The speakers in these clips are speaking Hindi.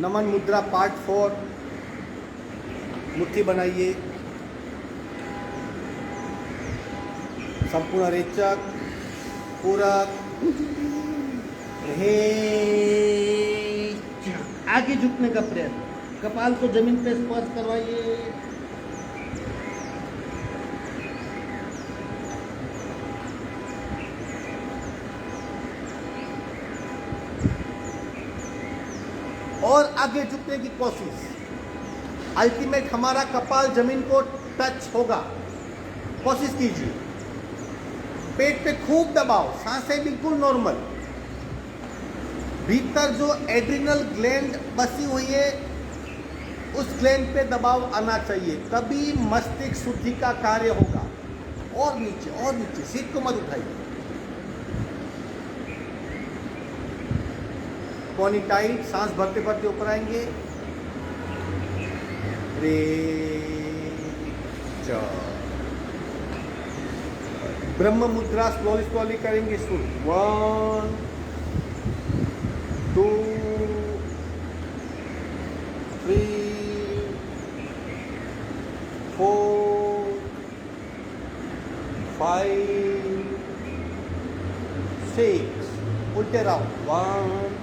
नमन मुद्रा पार्ट 4। मुट्ठी बनाइए, संपूर्ण रेचक पूरक आगे झुकने का प्रयत्न, कपाल को जमीन पे स्पर्श करवाइए। और आगे झुकने की कोशिश। अल्टीमेट हमारा कपाल जमीन को टच होगा। कोशिश कीजिए, पेट पे खूब दबाओ, सांसें बिल्कुल नॉर्मल। भीतर जो एड्रिनल ग्लैंड बसी हुई है उस ग्लैंड पे दबाव आना चाहिए, तभी मस्तिष्क शुद्धि का कार्य होगा। और नीचे सीट को मत उठाइए। पॉनी टाइट, सांस भरते भरते ऊपर आएंगे। रे च ब्रह्म मुद्रा स्लोली करेंगे। शुरू 1 2 3 4 5 6। उल्टे राउंड 1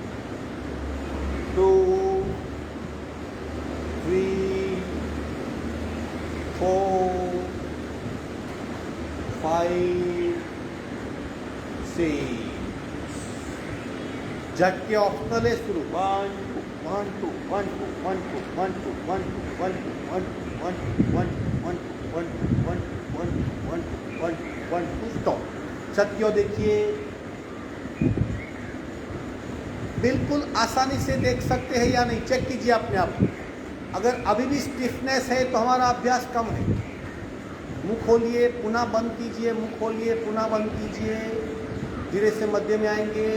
2 3 4 5 6। झटके ऑप्शनल है। शुरू 1 2 1 2 1 2 1 2 1 2 1 2 1 2 1 2 1 2 1 2 1 2 1 2 1 2 1 2 1 2 1 2 स्टॉप। झटके देखिए, बिल्कुल आसानी से देख सकते हैं या नहीं, चेक कीजिए अपने आप। अगर अभी भी स्टिफनेस है तो हमारा अभ्यास कम है। मुंह खोलिए, पुनः बंद कीजिए, मुंह खोलिए, पुनः बंद कीजिए। धीरे से मध्य में आएंगे,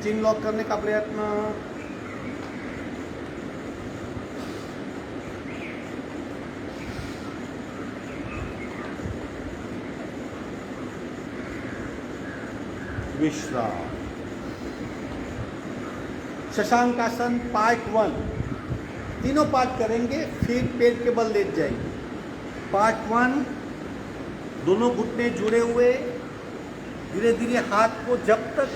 चिन लॉक करने का प्रयत्न। विश्राम। शशांकासन पार्ट 1 तीनों पार्ट करेंगे, फिर पेट के बल लेट जाएंगे। पार्ट 1, दोनों घुटने जुड़े हुए, धीरे धीरे हाथ को, जब तक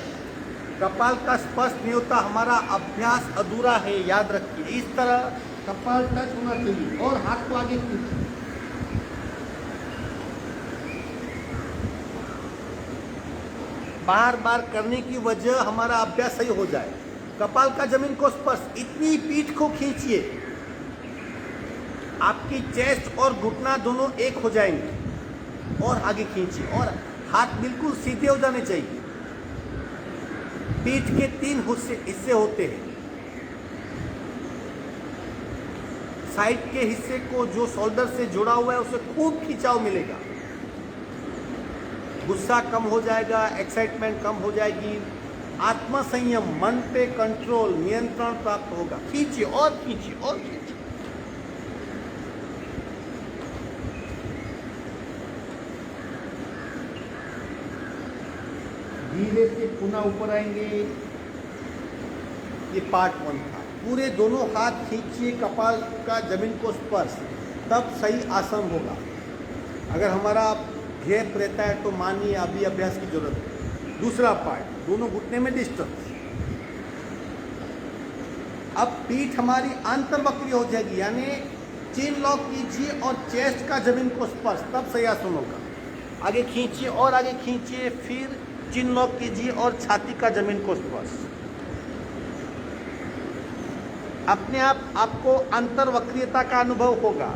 कपाल का स्पर्श नहीं होता हमारा अभ्यास अधूरा है। याद रखिए, इस तरह कपाल टच होना चाहिए और हाथ को आगे खींचिए। बार बार करने की वजह हमारा अभ्यास सही हो जाए। कपाल का जमीन को स्पर्श, इतनी पीठ को खींचिए, आपकी चेस्ट और घुटना दोनों एक हो जाएंगे। और आगे खींचिए और हाथ बिल्कुल सीधे हो जाने चाहिए। पीठ के 3 हिस्से होते हैं। साइड के हिस्से को जो शोल्डर से जुड़ा हुआ है उसे खूब खिंचाव मिलेगा। गुस्सा कम हो जाएगा, एक्साइटमेंट कम हो जाएगी, आत्म संयम, मन पे कंट्रोल, नियंत्रण प्राप्त होगा। खींचिए और खींचिए और खींचिए। धीरे से पुनः ऊपर आएंगे। ये पार्ट 1 था। पूरे दोनों हाथ खींचिए, कपाल का जमीन को स्पर्श, तब सही आसन होगा। अगर हमारा गैप रहता है तो मानिए अभी अभ्यास की जरूरत है। दूसरा पार्ट, दोनों घुटने में डिस्टेंस। अब पीठ हमारी अंतर्वक्री हो जाएगी, यानी चिन लॉक कीजिए और चेस्ट का जमीन को स्पर्श, तब सही आसन होगा। आगे खींचिए और आगे खींचिए, फिर चिन लॉक कीजिए और छाती का जमीन को स्पर्श। अपने आप आपको अंतर्वक्रियता का अनुभव होगा।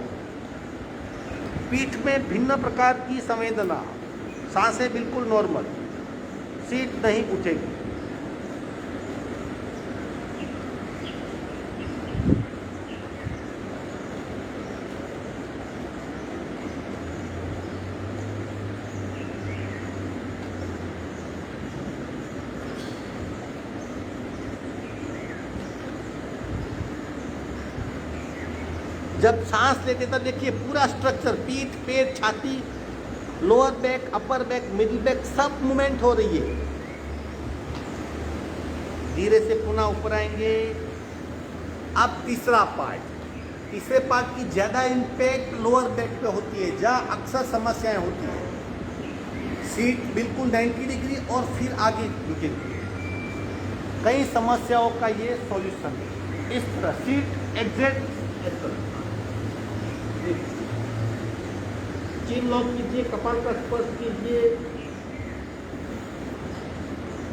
पीठ में भिन्न प्रकार की संवेदना, सांसें बिल्कुल नॉर्मल, सीट नहीं उठेगी। जब सांस लेते तब देखिए पूरा स्ट्रक्चर, पीठ, पेट, छाती, lower back, upper back, middle back, सब मूवमेंट हो रही है। धीरे से पुनः ऊपर आएंगे। अब तीसरा पार्ट, तीसरे पार्ट की ज़्यादा इम्पैक्ट लोअर बैक पे होती है, जहाँ अक्सर समस्याएं होती हैं। सीट बिल्कुल 90 डिग्री और फिर आगे झुकेगी। कई समस्याओं का ये सॉल्यूशन है। इस तरह सीट एग्जैक्ट इस तरह चिन लॉक कीजिए, कपाल का स्पर्श कीजिए,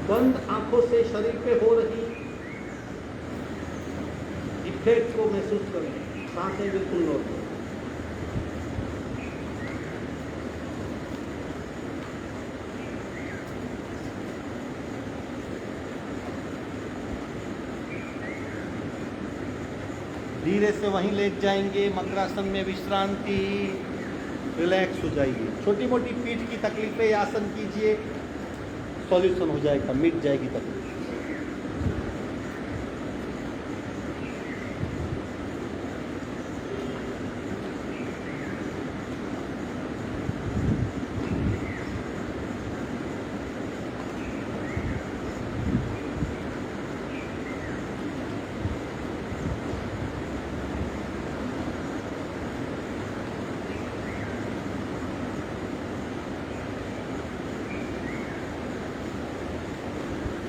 बंद आंखों से शरीर पे हो रही इफेक्ट को महसूस करें। सांसें बिल्कुल नॉर्मल। धीरे से वहीं लेट जाएंगे। मकरासन में विश्रांति, रिलैक्स हो जाइए। छोटी मोटी पीठ की तकलीफें आसन कीजिए, सॉल्यूशन हो जाएगा, मिट जाएगी तकलीफ।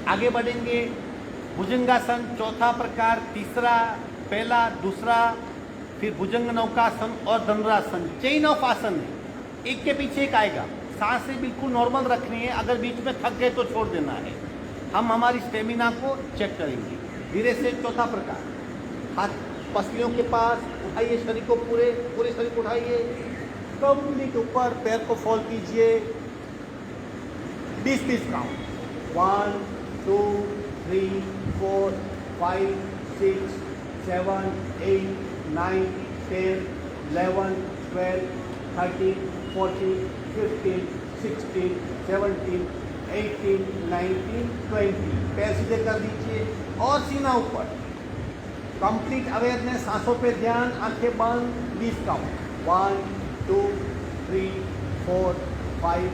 आगे बढ़ेंगे। भुजंगासन चौथा प्रकार, तीसरा, पहला, दूसरा, फिर भुजंग नौकासन और धनुरासन। चेन ऑफ आसन है, एक के पीछे एक आएगा। सांसें बिल्कुल नॉर्मल रखनी है, अगर बीच में थक गए तो छोड़ देना है। हम हमारी स्टेमिना को चेक करेंगे। धीरे से चौथा प्रकार, हाथ पसलियों के पास उठाइए, शरीर को पूरे शरीर को उठाइए, कंप्लीट ऊपर, पैर को फॉल कीजिए। 20 काउंट, 1 2 3 4 5 6 7 8 9 10 11 12 13 14 15 16 17 18 19 20। पैर सीधे कर दीजिए और सीना ऊपर। कंप्लीट अवेयरनेस, सांसों पे ध्यान, आंखें बंद। 20 काउंट, 1 2 3 4 5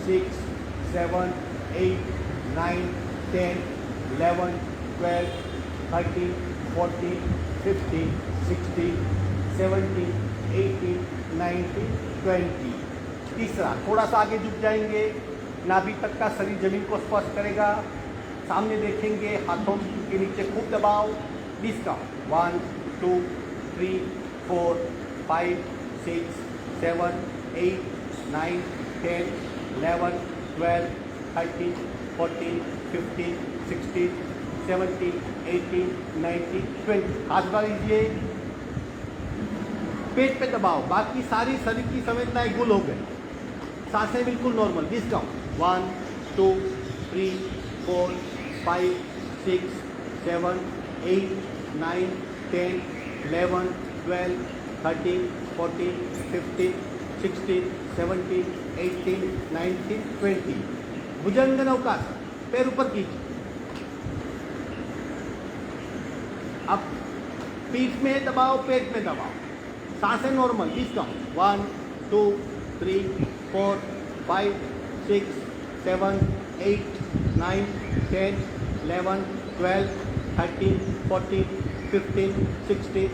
6 7 8 9 10 11 12 13 14 15 16 17 18 19 20। तीसरा, थोड़ा सा आगे झुक जाएंगे, नाभि तक का शरीर जमीन को स्पर्श करेगा। सामने देखेंगे, हाथों के नीचे खूब दबाव। 20 का 1 2 3 4 5 6 7 8 9 10 11 12 13 14 15 16 17 18 19 20। हाथ बढ़ा लीजिए, पेट पे दबाव। बाकी सारी शरीर की संवेदनाएं गुल हो गई, सांसें बिल्कुल नॉर्मल। 20 काउंट, 1 2 3 4 5 6 7 8 9 10 11 12 13 14 15 16 17 18 19 20। भुजंग नौकासन, पैर ऊपर कीजिए। अब पीठ में दबाव, पेट में दबाव, सांसें नॉर्मल। 20 काउंट, 1 2 3 4 5 6 7 8 9 10 11 12 13 14 15 16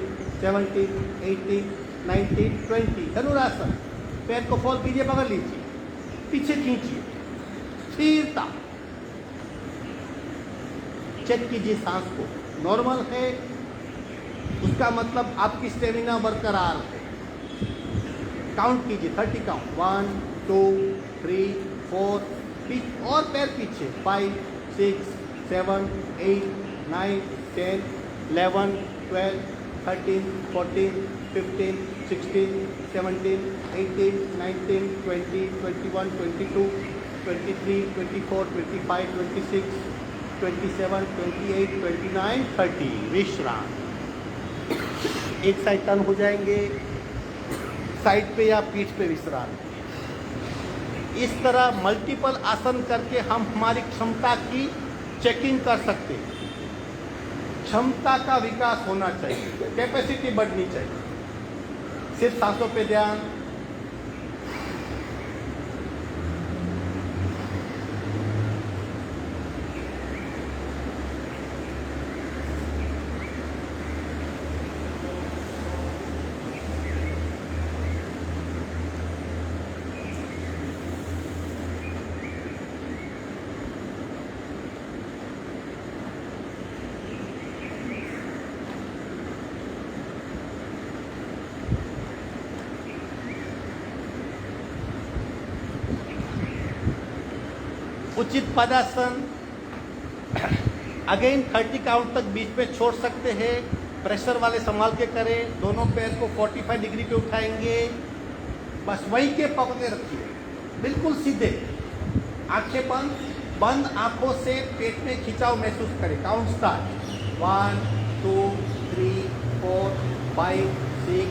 17 18 19 20। धनुरासन, पैर को फॉल कीजिए, पकड़ लीजिए, पीछे खींचिए, स्थिरता। चेक कीजिए सांस को, नॉर्मल है, उसका मतलब आपकी स्टेमिना बरकरार है। काउंट कीजिए, 30 काउंट, 1 2 3 4 और पैर पीछे, 5 6 7 8 9 10 11 12 13 14 15 16 17 18 19 20 21 22 23 24 25 26 27 28 29 30। विश्राम। एक साइड टर्न हो जाएंगे, साइड पे या पीठ पे विश्राम। इस तरह मल्टीपल आसन करके हम हमारी क्षमता की चेकिंग कर सकते हैं। क्षमता का विकास होना चाहिए, कैपेसिटी बढ़नी चाहिए। सिर्फ सांसों पे ध्यान। उचित पदासन। अगेन 30 काउंट तक बीच में छोड़ सकते हैं, प्रेशर वाले संभाल के करें। दोनों पैर को 45 डिग्री पे उठाएंगे, बस वहीं के पकड़े रखिए, बिल्कुल सीधे। आंखें बंद, बंद आंखों से पेट में खिंचाव महसूस करें। Count start. 1 2 3 4 5 6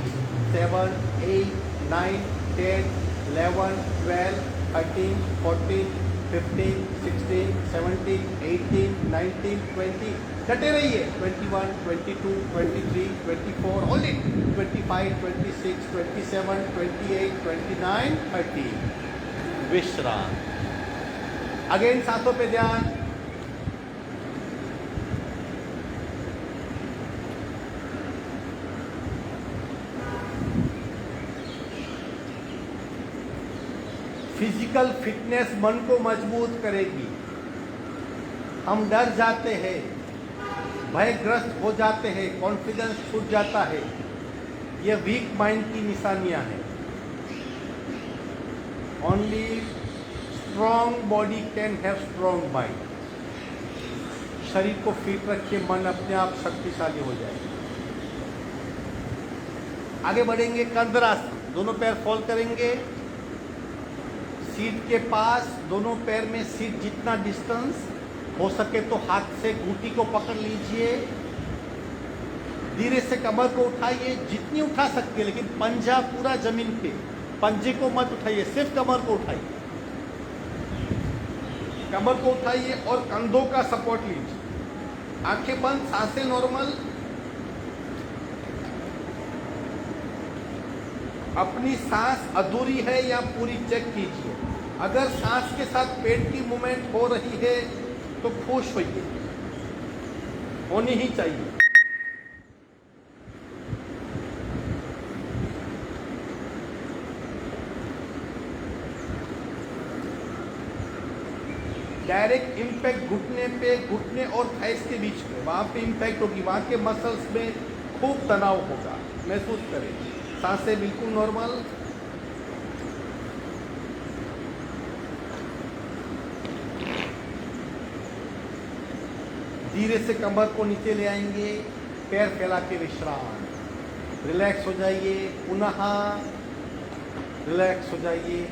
7 8 9 10 11 12 13 14 15 16 17 18 19 20। डटे रहिए। 21 22 23 24 होल्ड इट। 25 26 27 28 29 30। विश्राम। अगेन सांसों पे ध्यान। फिजिकल फिटनेस मन को मजबूत करेगी। हम डर जाते हैं, भयग्रस्त हो जाते हैं, कॉन्फिडेंस छूट जाता है। ये वीक माइंड की निशानियां हैं। Only strong body can have strong mind. शरीर को फिट रखिए, मन अपने आप शक्तिशाली हो जाएगा। आगे बढ़ेंगे। कंधरासन। दोनों पैर फोल्ड करेंगे सीट के पास। दोनों पैर में सीट जितना डिस्टेंस हो सके तो हाथ से घूंटी को पकड़ लीजिए। धीरे से कमर को उठाइए, जितनी उठा सकते, लेकिन पंजा पूरा जमीन पे। पंजे को मत उठाइए, सिर्फ कमर को उठाइए। कमर को उठाइए और कंधों का सपोर्ट लीजिए। आंखें बंद, सांसें नॉर्मल। अपनी सांस अधूरी है या पूरी चेक कीजिए। अगर सांस के साथ पेट की मूवमेंट हो रही है तो खुश होइए, होनी ही चाहिए। डायरेक्ट इम्पैक्ट घुटने पे, घुटने और थाइस के बीच में, वहां पे इम्पैक्ट होगी। वहां के मसल्स में खूब तनाव होगा, महसूस करें। सांसें बिल्कुल नॉर्मल। धीरे से कमर को नीचे ले आएंगे, पैर फैला के विश्राम। रिलैक्स हो जाइए, पुनः रिलैक्स हो जाइए।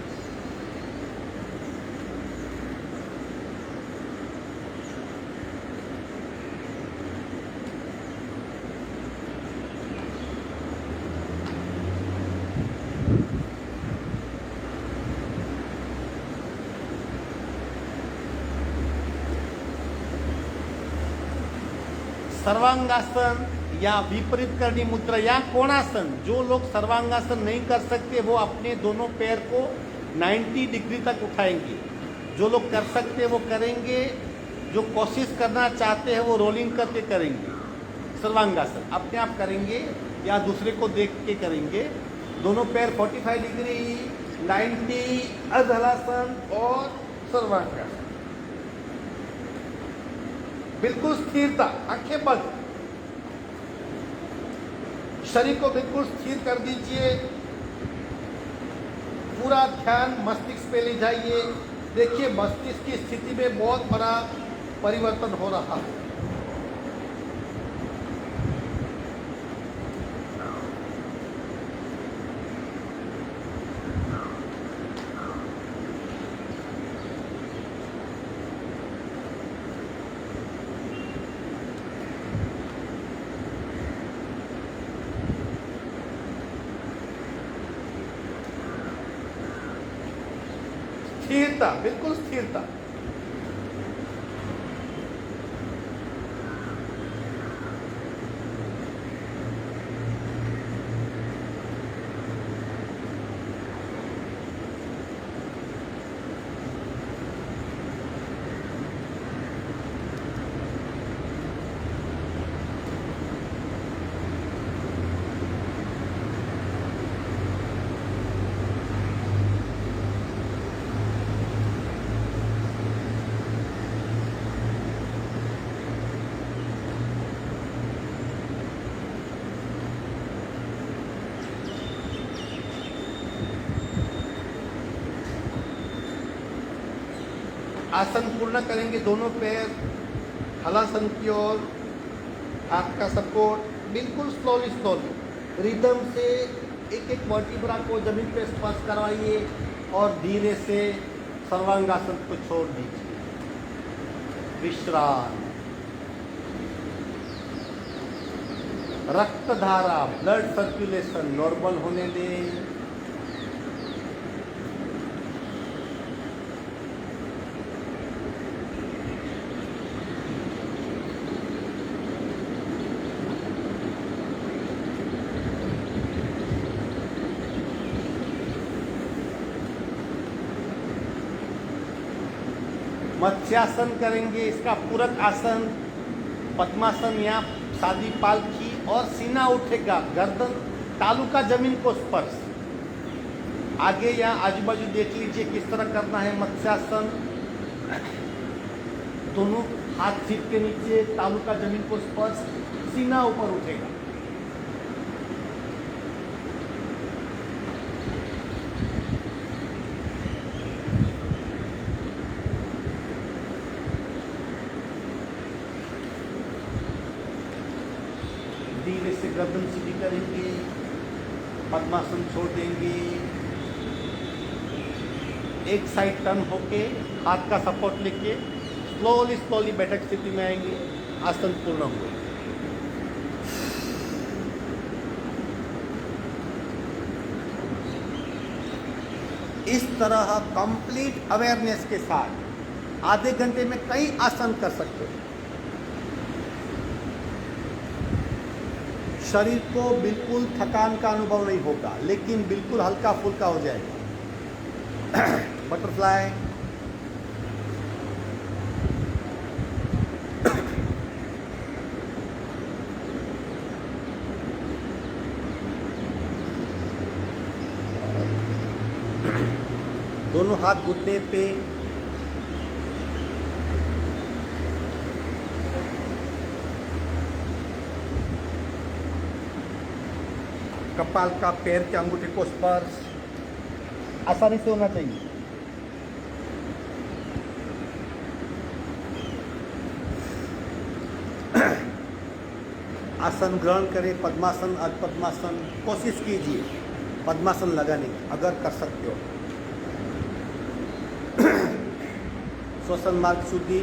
सर्वांगासन या विपरीत करनी मुद्रा या कोणासन। जो लोग सर्वांगासन नहीं कर सकते वो अपने दोनों पैर को 90 डिग्री तक उठाएंगे। जो लोग कर सकते वो करेंगे, जो कोशिश करना चाहते हैं वो रोलिंग करके करेंगे। सर्वांगासन अपने आप करेंगे या दूसरे को देख के करेंगे। दोनों पैर 45 डिग्री, 90, अर्धहलासन और सर्वांगासन। बिल्कुल स्थिरता, आंखें बंद। शरीर को बिल्कुल स्थिर कर दीजिए। पूरा ध्यान मस्तिष्क पे ले जाइए। देखिए मस्तिष्क की स्थिति में बहुत बड़ा परिवर्तन हो रहा है। स्थिरता, बिल्कुल स्थिरता। आसन पूर्ण करेंगे, दोनों पैर हलासन की ओर, हाथ का सपोर्ट, बिल्कुल स्लोली स्लोली रिदम से एक एक वर्टिब्रा को जमीन पे स्पर्श करवाइए और धीरे से सर्वांगासन को छोड़ दीजिए। विश्राम। रक्त धारा, ब्लड सर्कुलेशन नॉर्मल होने दें। मत्स्यासन करेंगे, इसका पूरक आसन पद्मासन या सादी पालकी, और सीना उठेगा, गर्दन तालू का जमीन को स्पर्श। आगे या आजू बाजू देख लीजिए किस तरह करना है मत्स्यासन। दोनों हाथ सीट के नीचे, तालू का जमीन को स्पर्श, सीना ऊपर उठेगा। धीरे से गर्दन सीधी करेंगे, पद्मासन छोड़ देंगे, एक साइड टर्न होके हाथ का सपोर्ट लेके स्लोली स्लोली बैठक स्थिति में आएंगे। आसन पूर्ण हुए। इस तरह कंप्लीट अवेयरनेस के साथ आधे घंटे में कई आसन कर सकते हो। शरीर को बिल्कुल थकान का अनुभव नहीं होगा, लेकिन बिल्कुल हल्का फुल्का हो जाएगा। बटरफ्लाई, दोनों हाथ घुटने पे, कपाल का पैर के अंगूठे को स्पर्श आसानी से होना चाहिए। आसन ग्रहण करें, पद्मासन, अर्ध पद्मासन कोशिश कीजिए पद्मासन लगाने की अगर कर सकते हो। श्वसन मार्ग शुद्धि,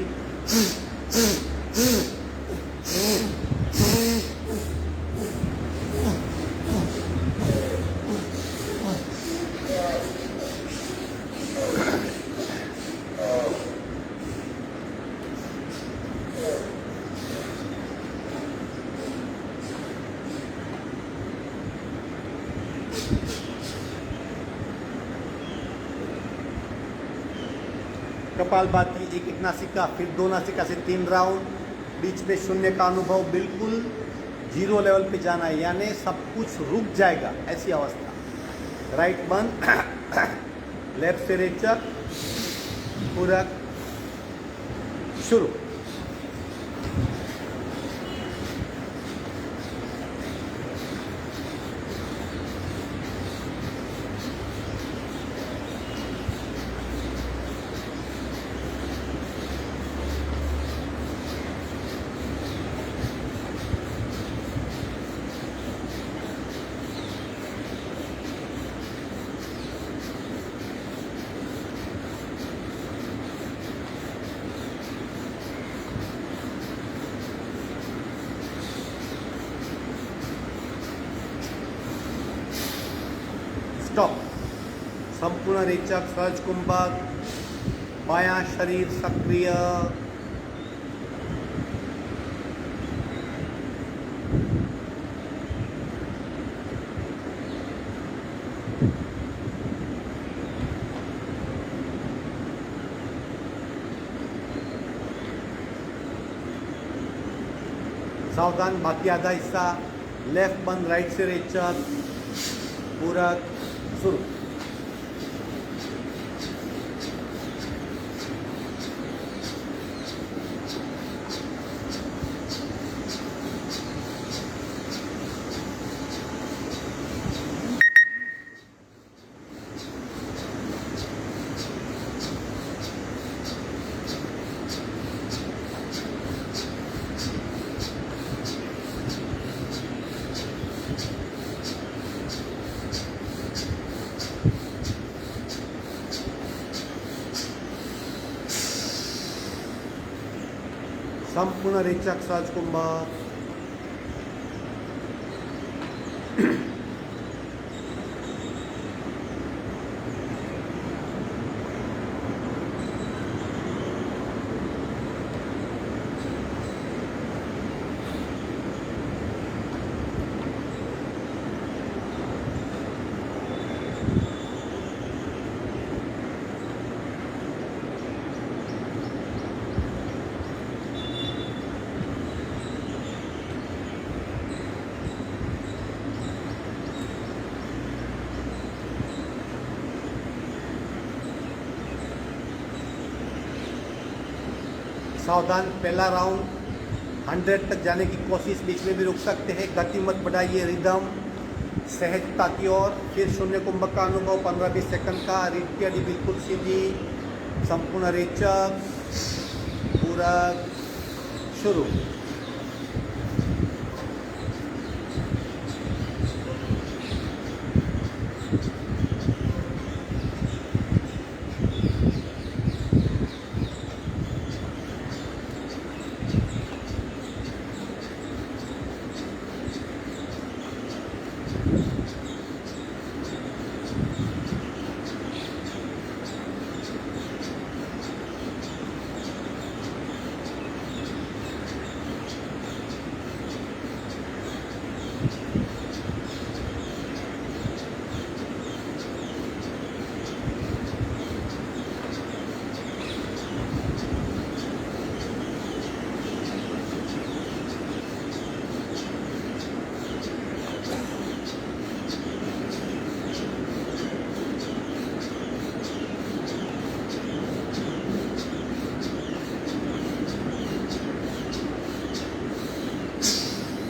कपालभाति, एक एक नासिका, फिर दो नासिका से 3 राउंड, बीच में शून्य का अनुभव, बिल्कुल जीरो लेवल पे जाना है, यानी सब कुछ रुक जाएगा ऐसी अवस्था। राइट बंद, लेफ्ट से रेचक, पूरक, शुरू। स्टॉप। संपूर्ण रेचक, सहज कुंभक, बायां शरीर सक्रिय, सावधान, बाकी आधा हिस्सा, लेफ्ट बंद, राइट से रेचक, पूरक, शुरू। संपूर्ण रेचक सहज कुंभक। सावधान, पहला राउंड 100 तक जाने की कोशिश, बीच में भी रुक सकते हैं। गति मत बढ़ाइए, रिदम सहजता की ओर। फिर शून्य कुंभक का अनुभव 15-20 सेकंड का। रीढ़ की हड्डी बिल्कुल सीधी, संपूर्ण रेचक, पूरक, शुरू।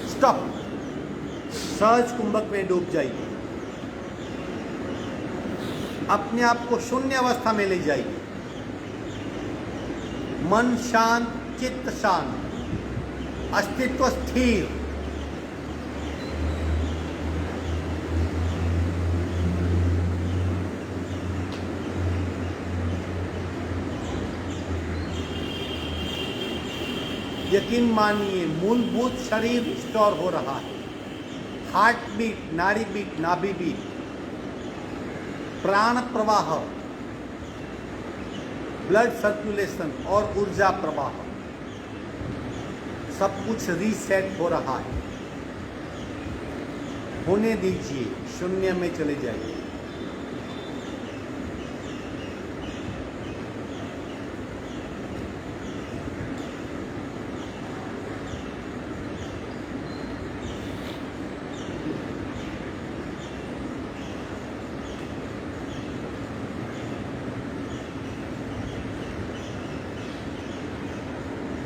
स्टॉप। सहज कुंभक में डूब जाइए, अपने आप को शून्य अवस्था में ले जाइए। मन शांत, चित्त शांत, अस्तित्व स्थिर। यकीन मानिए, मूलभूत शरीर रिस्टोर हो रहा है। हार्ट बीट, नाड़ी बीट, नाभि बीट, प्राण प्रवाह, ब्लड सर्कुलेशन और ऊर्जा प्रवाह, सब कुछ रीसेट हो रहा है। होने दीजिए, शून्य में चले जाइए।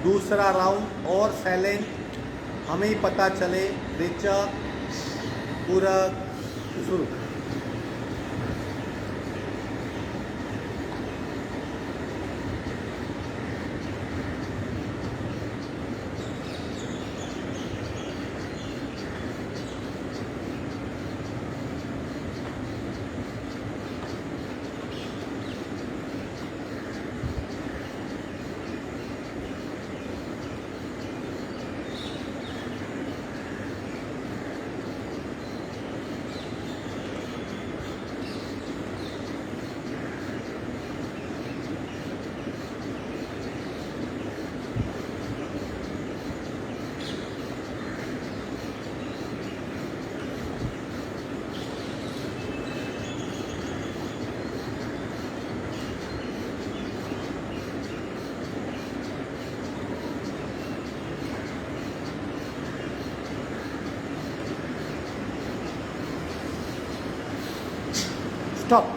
दूसरा राउंड और साइलेंट, हमें ही पता चले। रेचक, पूरक, शुरू। स्टॉप।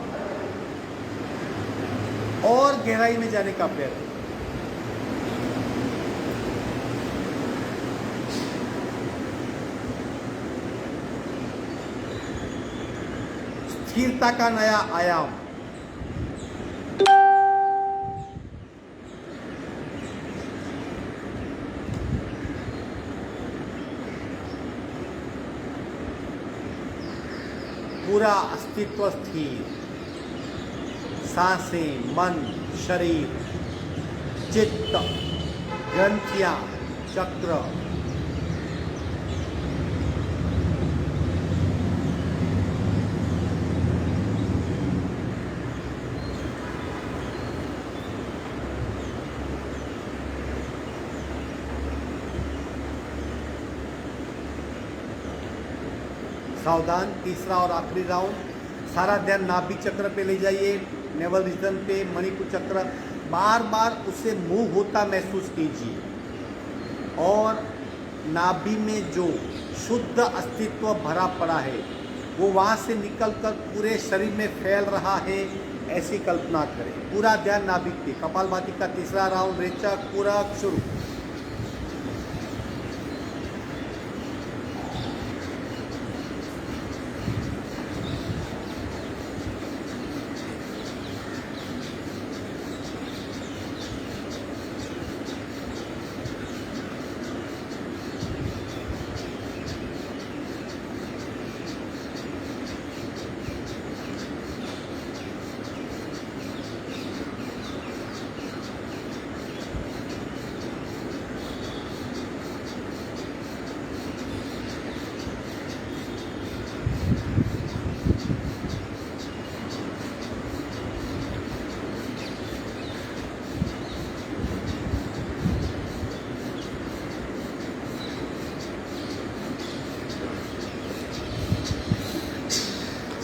और गहराई में जाने का प्रयत्न। स्थिरता का नया आयाम। पूरा अस्तित्व स्थिर। सांसें, मन, शरीर, चित्त, ग्रंथियां चक्र, सावधान। तीसरा और आखिरी राउंड, सारा ध्यान नाभि चक्र पे ले जाइए, नेवल रीजन पे, मणिपुर चक्र। बार बार उसे मूव होता महसूस कीजिए और नाभि में जो शुद्ध अस्तित्व भरा पड़ा है वो वहाँ से निकलकर पूरे शरीर में फैल रहा है, ऐसी कल्पना करें। पूरा ध्यान नाभि पे। कपालभाति का तीसरा राउंड, रेचक, पूरक, शुरू।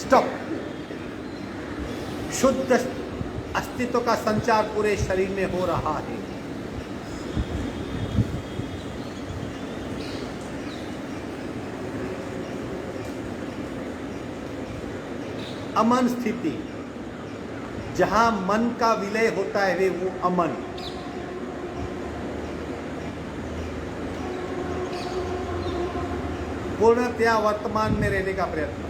स्टॉप। शुद्ध अस्तित्व का संचार पूरे शरीर में हो रहा है। अमन स्थिति, जहां मन का विलय होता है वे वो अमन। पूर्णतया वर्तमान में रहने का प्रयत्न।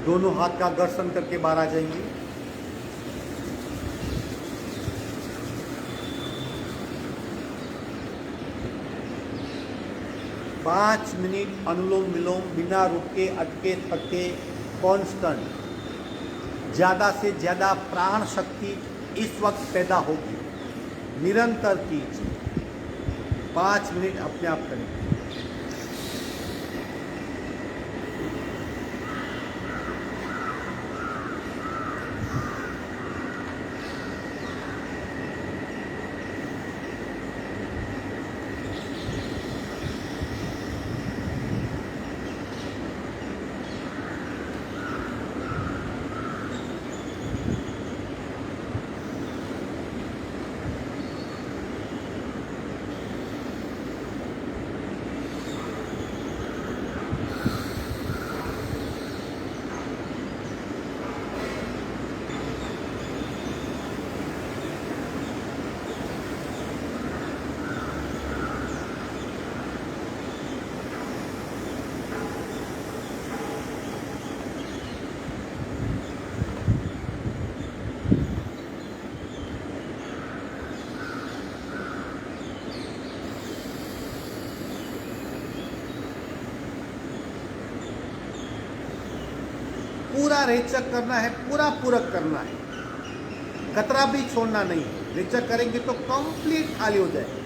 दोनों हाथ का घर्षण करके बाहर आ जाएंगे। पाँच मिनट अनुलोम विलोम बिना रुके, अटके, थके, कांस्टेंट। ज़्यादा से ज़्यादा प्राण शक्ति इस वक्त पैदा होगी। निरंतर कीजिए। 5 मिनट अपने आप करें। पूरा रेचक करना है, पूरा पूरक करना है, कतरा भी छोड़ना नहीं है। रेचक करेंगे तो कंप्लीट खाली हो जाए।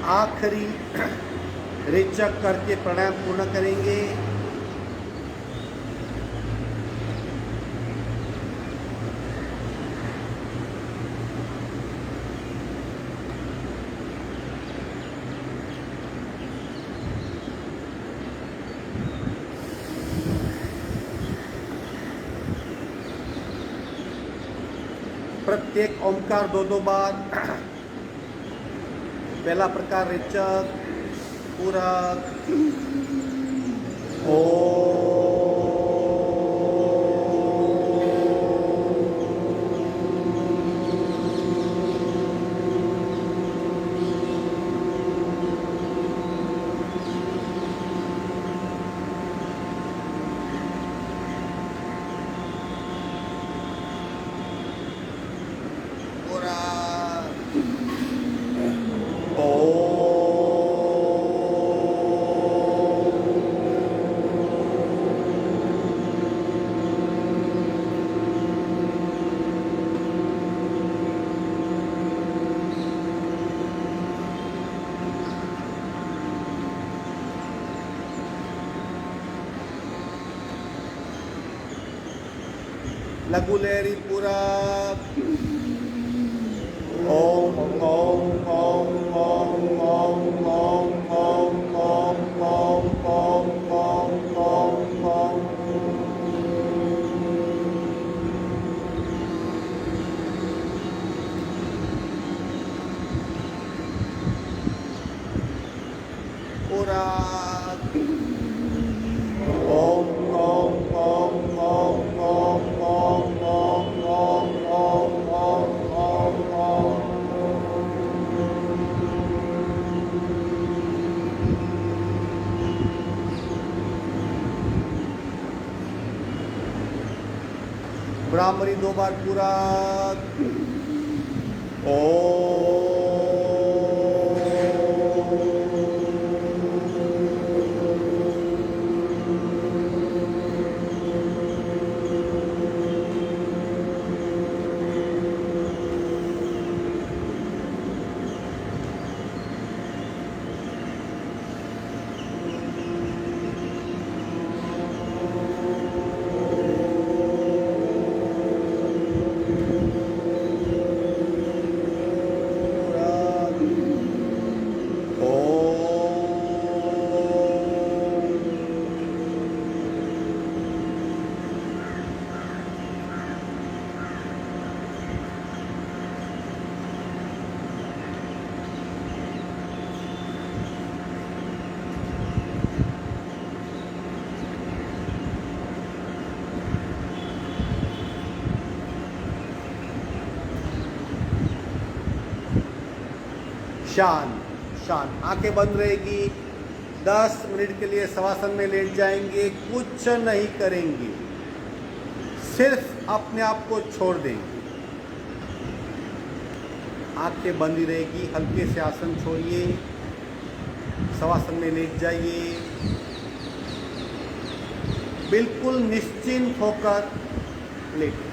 आखिरी रेचक करके प्राणायाम पूर्ण करेंगे। प्रत्येक ओमकार दो बार। पहला प्रकार रेचक पूरक ओ लघु लहरी पूरक ओम ओम ओम ओम ओम ओम ओम ओम ओम ओम ओम ओम पूरक ओम ओम ओम ओम ओम ओम ओम ओम ओम ओम ओम ब्राह्मणी दो बार पूरक ओम शांत शांत, आंखें बंद रहेगी। 10 मिनट के लिए शवासन में लेट जाएंगे, कुछ नहीं करेंगे, सिर्फ अपने आप को छोड़ देंगे। आंखें बंद ही रहेगी, हल्के से आसन छोड़िए, शवासन में लेट जाइए, बिल्कुल निश्चिंत होकर लेटें।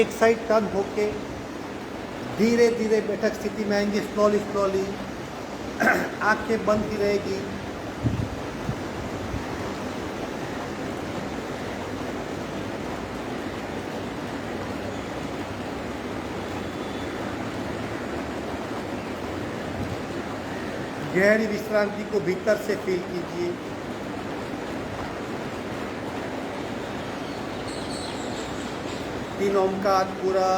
एक साइड टर्न होके धीरे धीरे बैठक स्थिति में आएंगे, स्लोली स्लोली। आंखें बंद की रहेगी। गहरी विश्रांति को भीतर से फील कीजिए। तीन ओमकार पूरा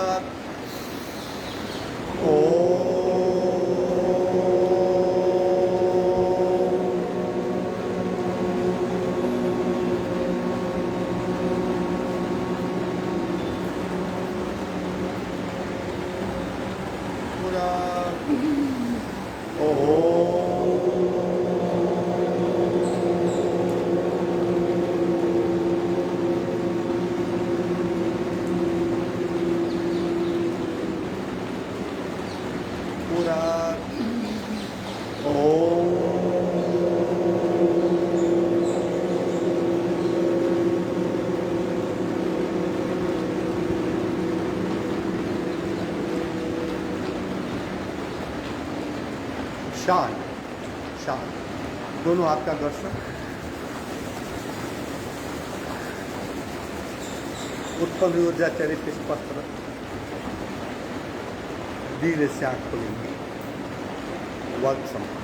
शांत शांत। दोनों हाथ का घर्षण। उत्पन्न हुई ऊर्जा चेहरे पे स्पष्ट रख। धीरे से आंख खोलेंगे। वर्क समाप्त।